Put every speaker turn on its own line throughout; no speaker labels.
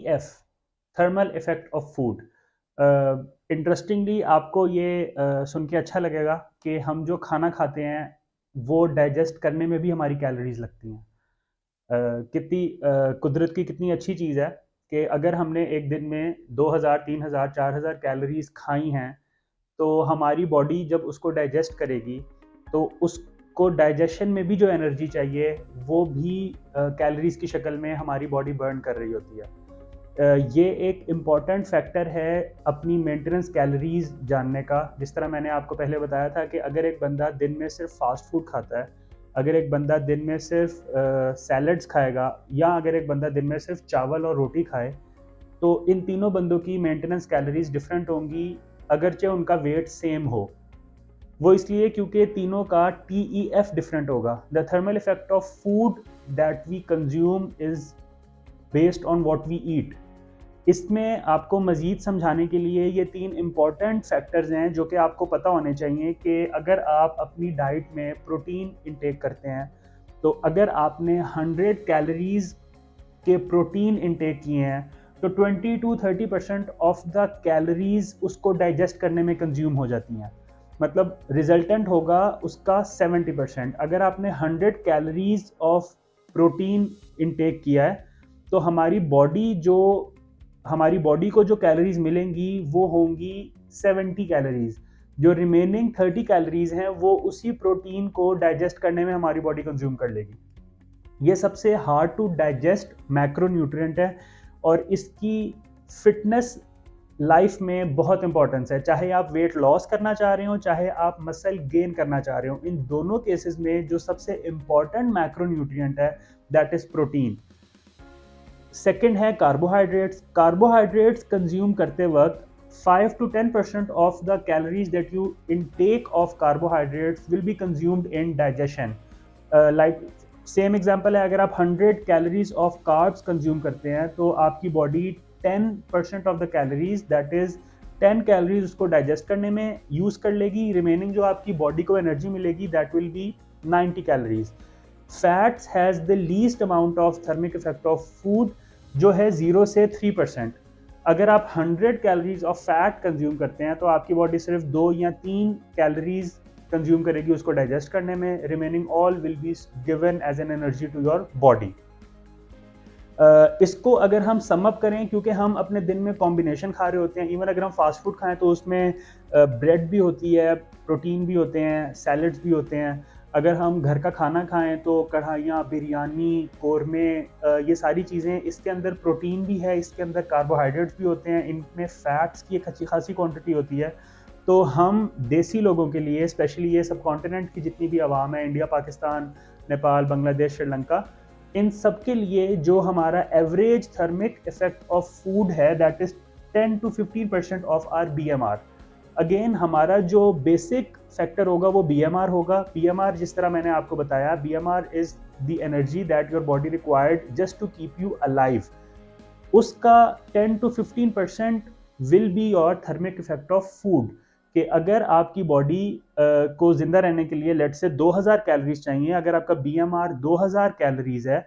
TEF, thermal effect of food. Interestingly आपको ये सुन के अच्छा लगेगा कि हम जो खाना खाते हैं वो डाइजेस्ट करने में भी हमारी कैलोरीज लगती हैं। कितनी कुदरत की कितनी अच्छी चीज़ है कि अगर हमने एक दिन में 2000, 3000, 4000 कैलोरीज खाई हैं, तो हमारी बॉडी जब उसको डाइजेस्ट करेगी तो उसको डाइजेशन में भी जो एनर्जी चाहिए वो भी कैलोरीज की शक्ल में हमारी बॉडी बर्न कर रही होती है। ये एक इम्पॉर्टेंट फैक्टर है अपनी मेंटेनेंस कैलोरीज जानने का। जिस तरह मैंने आपको पहले बताया था कि अगर एक बंदा दिन में सिर्फ फास्ट फूड खाता है, अगर एक बंदा दिन में सिर्फ सैलड्स खाएगा, या अगर एक बंदा दिन में सिर्फ चावल और रोटी खाए, तो इन तीनों बंदों की मेंटेनेंस कैलोरीज डिफरेंट होंगी, अगरचे उनका वेट सेम हो। वो इसलिए क्योंकि तीनों का TEF डिफरेंट होगा। The thermal effect of food that we consume is based on what we eat. इसमें आपको मज़ीद समझाने के लिए ये 3 इम्पॉर्टेंट फैक्टर्स हैं जो कि आपको पता होने चाहिए कि अगर आप अपनी डाइट में प्रोटीन इंटेक करते हैं, तो अगर आपने 100 कैलोरीज के प्रोटीन इंटेक किए हैं, तो 20 to 30% ऑफ द कैलोरीज उसको डाइजेस्ट करने में कंज्यूम हो जाती हैं। मतलब रिजल्टेंट होगा उसका 70%। अगर आपने 100 कैलोरीज ऑफ प्रोटीन इंटेक किया है, तो हमारी बॉडी को जो कैलोरीज मिलेंगी वो होंगी 70 कैलोरीज। जो रिमेनिंग 30 कैलोरीज हैं वो उसी प्रोटीन को डाइजेस्ट करने में हमारी बॉडी कंज्यूम कर लेगी। ये सबसे हार्ड टू डाइजेस्ट मैक्रोन्यूट्रिएंट है और इसकी फिटनेस लाइफ में बहुत इंपॉर्टेंस है। चाहे आप वेट लॉस करना चाह रहे हो, चाहे आप मसल गेन करना चाह रहे हो, इन दोनों केसेस में जो सबसे इंपॉर्टेंट मैक्रोन्यूट्रिएंट है दैट इज प्रोटीन। सेकेंड है कार्बोहाइड्रेट्स। कार्बोहाइड्रेट्स कंज्यूम करते वक्त 5 to 10% of the calories that you intake of carbohydrates will be consumed in digestion. Like same example है, अगर आप 100 कैलोरीज ऑफ कार्ब्स कंज्यूम करते हैं, तो आपकी body 10% of the calories, that is 10 calories उसको डाइजेस्ट करने में यूज कर लेगी। रिमेनिंग जो आपकी बॉडी को एनर्जी मिलेगी that will be 90 calories. Fats has the least amount of thermic effect of food, जो है 0 से 3%। अगर आप 100 कैलोरीज ऑफ फैट कंज्यूम करते हैं, तो आपकी बॉडी सिर्फ 2 या 3 कैलोरीज कंज्यूम करेगी उसको डाइजेस्ट करने में। Remaining all will be given as an energy to your body. इसको अगर हम सम अप करें, क्योंकि हम अपने दिन में कॉम्बिनेशन खा रहे होते हैं, इवन अगर हम फास्ट फूड खाएं तो उसमें ब्रेड भी होती है, प्रोटीन भी होते हैं, सैलड्स भी होते हैं। अगर हम घर का खाना खाएं तो कढ़ाइयाँ, बिरयानी, कोरमे, ये सारी चीज़ें, इसके अंदर प्रोटीन भी है, इसके अंदर कार्बोहाइड्रेट्स भी होते हैं, इनमें फ़ैट्स की एक अच्छी खासी क्वांटिटी होती है। तो हम देसी लोगों के लिए, स्पेशली ये सब कॉन्टिनेंट की जितनी भी आवाम है, इंडिया, पाकिस्तान, नेपाल, बांग्लादेश, श्रीलंका, इन सब के लिए जो हमारा average thermic effect of food है that is 10 to 15% of our BMR। Again हमारा जो बेसिक फैक्टर होगा वो BMR होगा। BMR जिस तरह मैंने आपको बताया, BMR is the energy that your body required just to keep you alive. उसका 10 to 15% will be your thermic effect of food. कि अगर आपकी बॉडी को जिंदा रहने के लिए लेट से 2000 कैलोरीज चाहिए, अगर आपका BMR 2000 कैलोरीज है,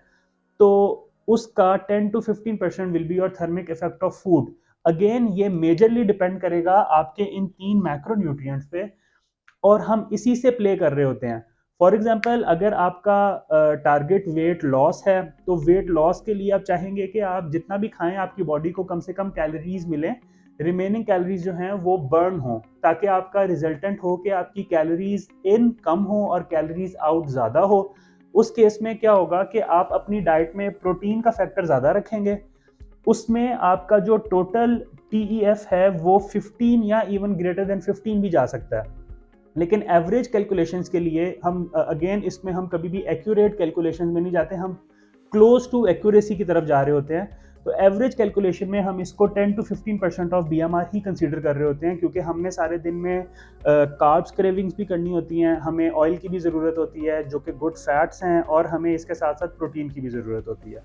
तो उसका 10 to 15% will be your thermic effect of food. Again ये मेजरली डिपेंड करेगा आपके इन 3 मैक्रोन्यूट्रिएंट्स पे, और हम इसी से प्ले कर रहे होते हैं। फॉर एग्जांपल, अगर आपका टारगेट वेट लॉस है, तो वेट लॉस के लिए आप चाहेंगे कि आप जितना भी खाएं आपकी बॉडी को कम से कम कैलोरीज मिले, रिमेनिंग कैलोरीज जो हैं वो बर्न हो, ताकि आपका रिजल्टेंट हो कि आपकी कैलोरीज इन कम हो और कैलोरीज आउट ज़्यादा हो। उस केस में क्या होगा कि आप अपनी डाइट में प्रोटीन का फैक्टर ज़्यादा रखेंगे, उसमें आपका जो टोटल TEF है वो 15 या इवन ग्रेटर देन 15 भी जा सकता है। लेकिन एवरेज कैलकुलेशंस के लिए हम अगेन इसमें हम कभी भी एक्यूरेट कैलकुलेशंस में नहीं जाते, हम क्लोज टू एक्यूरेसी की तरफ जा रहे होते हैं। तो एवरेज कैलकुलेशन में हम इसको 10 to 15% of BMR he consider कर रहे होते हैं, क्योंकि हमने सारे दिन में कार्ब्स क्रेविंग्स भी करनी होती हैं, हमें ऑयल की भी ज़रूरत होती है जो कि गुड फैट्स हैं, और हमें इसके साथ साथ प्रोटीन की भी ज़रूरत होती है।